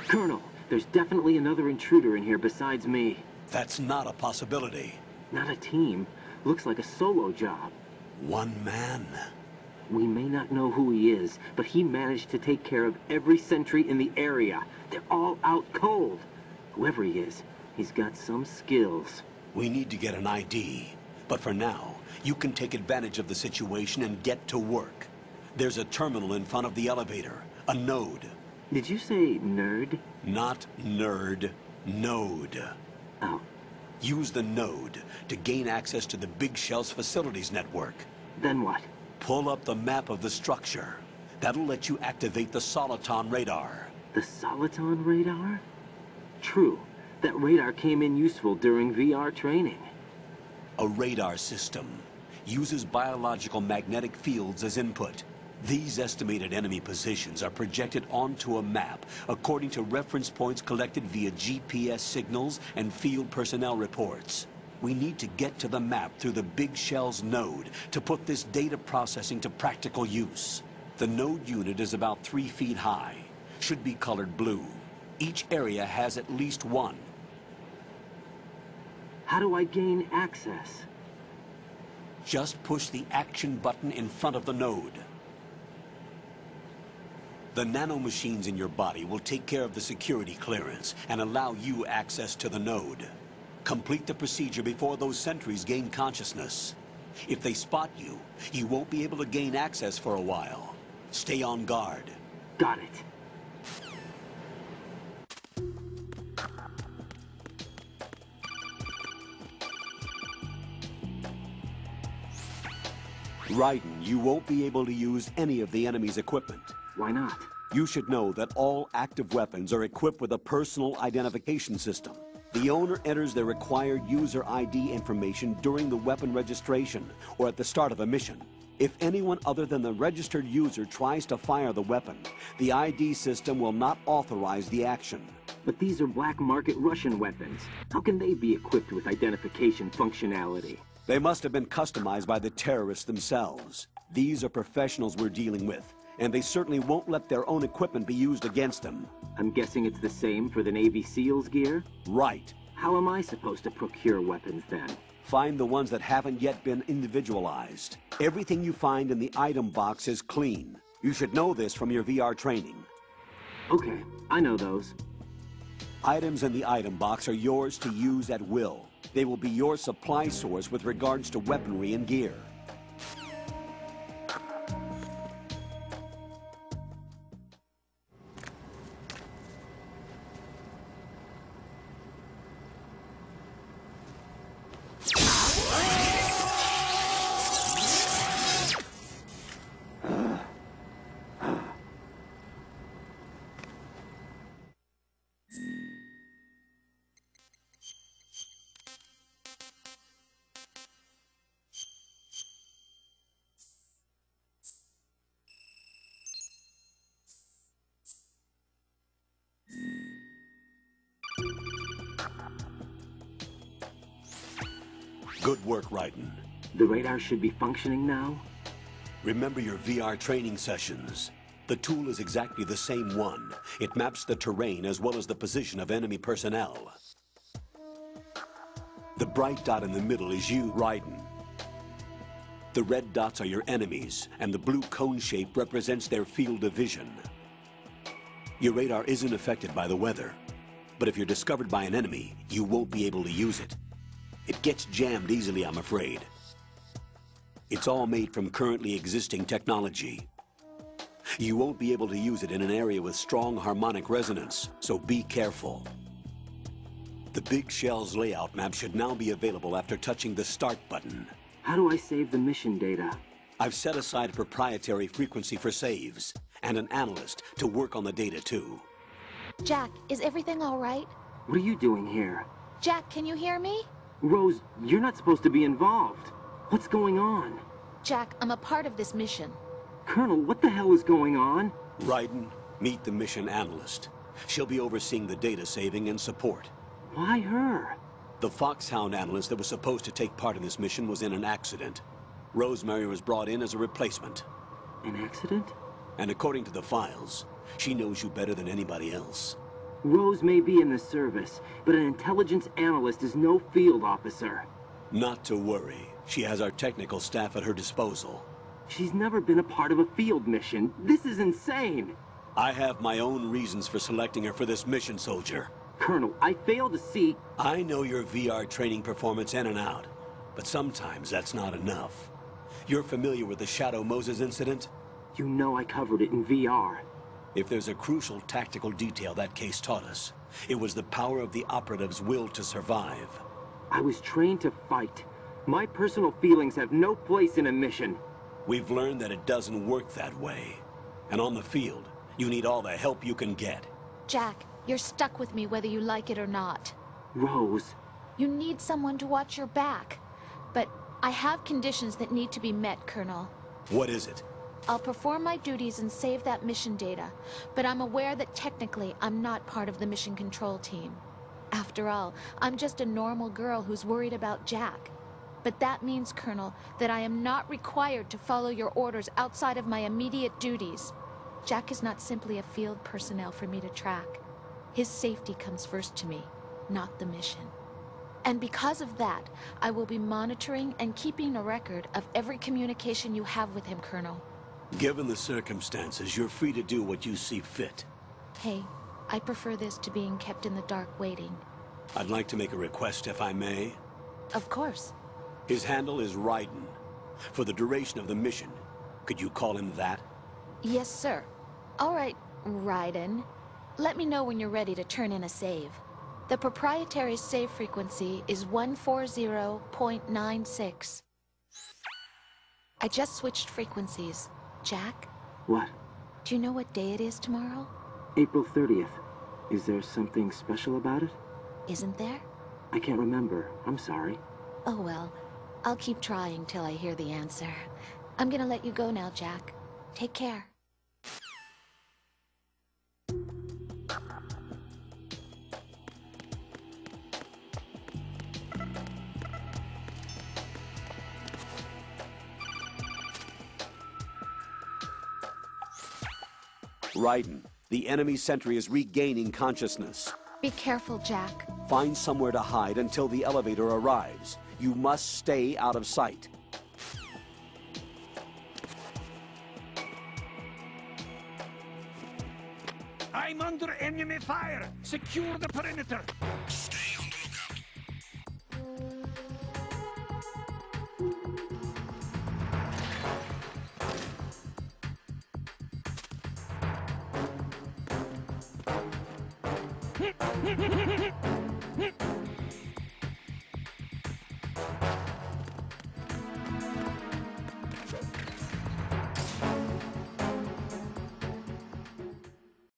Colonel, there's definitely another intruder in here besides me. That's not a possibility. Not a team. Looks like a solo job. One man. We may not know who he is, but he managed to take care of every sentry in the area. They're all out cold. Whoever he is, he's got some skills. We need to get an ID. But for now, you can take advantage of the situation and get to work. There's a terminal in front of the elevator. A node. Did you say nerd? Not nerd. Node. Oh. Use the node to gain access to the Big Shell's facilities network. Then what? Pull up the map of the structure. That'll let you activate the Soliton radar. The Soliton radar? True. That radar came in useful during VR training. A radar system uses biological magnetic fields as input. These estimated enemy positions are projected onto a map according to reference points collected via GPS signals and field personnel reports. We need to get to the map through the Big Shell's node to put this data processing to practical use. The node unit is about 3 feet high, should be colored blue. Each area has at least one. How do I gain access? Just push the action button in front of the node. The nanomachines in your body will take care of the security clearance and allow you access to the node. Complete the procedure before those sentries gain consciousness. If they spot you, you won't be able to gain access for a while. Stay on guard. Got it. Raiden, you won't be able to use any of the enemy's equipment. Why not? You should know that all active weapons are equipped with a personal identification system. The owner enters their required user ID information during the weapon registration or at the start of a mission. If anyone other than the registered user tries to fire the weapon, the ID system will not authorize the action. But these are black market Russian weapons. How can they be equipped with identification functionality? They must have been customized by the terrorists themselves. These are professionals we're dealing with, and they certainly won't let their own equipment be used against them. I'm guessing it's the same for the Navy SEALs gear? Right. How am I supposed to procure weapons then? Find the ones that haven't yet been individualized. Everything you find in the item box is clean. You should know this from your VR training. Okay, I know those. Items in the item box are yours to use at will. They will be your supply source with regards to weaponry and gear. Good work, Raiden. The radar should be functioning now? Remember your VR training sessions. The tool is exactly the same one. It maps the terrain as well as the position of enemy personnel. The bright dot in the middle is you, Raiden. The red dots are your enemies, and the blue cone shape represents their field of vision. Your radar isn't affected by the weather, but if you're discovered by an enemy, you won't be able to use it. It gets jammed easily, I'm afraid. It's all made from currently existing technology. You won't be able to use it in an area with strong harmonic resonance, so be careful. The Big Shell's layout map should now be available after touching the Start button. How do I save the mission data? I've set aside a proprietary frequency for saves, and an analyst to work on the data too. Jack, is everything all right? What are you doing here? Jack, can you hear me? Rose, you're not supposed to be involved. What's going on? Jack, I'm a part of this mission. Colonel, what the hell is going on? Raiden, meet the mission analyst. She'll be overseeing the data saving and support. Why her? The Foxhound analyst that was supposed to take part in this mission was in an accident. Rosemary was brought in as a replacement. An accident? And according to the files, she knows you better than anybody else. Rose may be in the service, but an intelligence analyst is no field officer. Not to worry. She has our technical staff at her disposal. She's never been a part of a field mission. This is insane. I have my own reasons for selecting her for this mission, soldier. Colonel, I fail to see... I know your VR training performance in and out, but sometimes that's not enough. You're familiar with the Shadow Moses incident? You know I covered it in VR. If there's a crucial tactical detail that case taught us, it was the power of the operative's will to survive. I was trained to fight. My personal feelings have no place in a mission. We've learned that it doesn't work that way. And on the field, you need all the help you can get. Jack, you're stuck with me whether you like it or not. Rose. You need someone to watch your back. But I have conditions that need to be met, Colonel. What is it? I'll perform my duties and save that mission data, but I'm aware that technically I'm not part of the mission control team. After all, I'm just a normal girl who's worried about Jack. But that means, Colonel, that I am not required to follow your orders outside of my immediate duties. Jack is not simply a field personnel for me to track. His safety comes first to me, not the mission. And because of that, I will be monitoring and keeping a record of every communication you have with him, Colonel. Given the circumstances, you're free to do what you see fit. Hey, I prefer this to being kept in the dark waiting. I'd like to make a request, if I may. Of course. His handle is Raiden. For the duration of the mission, could you call him that? Yes, sir. All right, Raiden. Let me know when you're ready to turn in a save. The proprietary save frequency is 140.96. I just switched frequencies. Jack? What? Do you know what day it is tomorrow? April 30th. Is there something special about it? Isn't there? I can't remember. I'm sorry. Oh well. I'll keep trying till I hear the answer. I'm gonna let you go now, Jack. Take care. Raiden, the enemy sentry is regaining consciousness. Be careful, Jack. Find somewhere to hide until the elevator arrives. You must stay out of sight. I'm under enemy fire! Secure the perimeter! Stay on the lookout.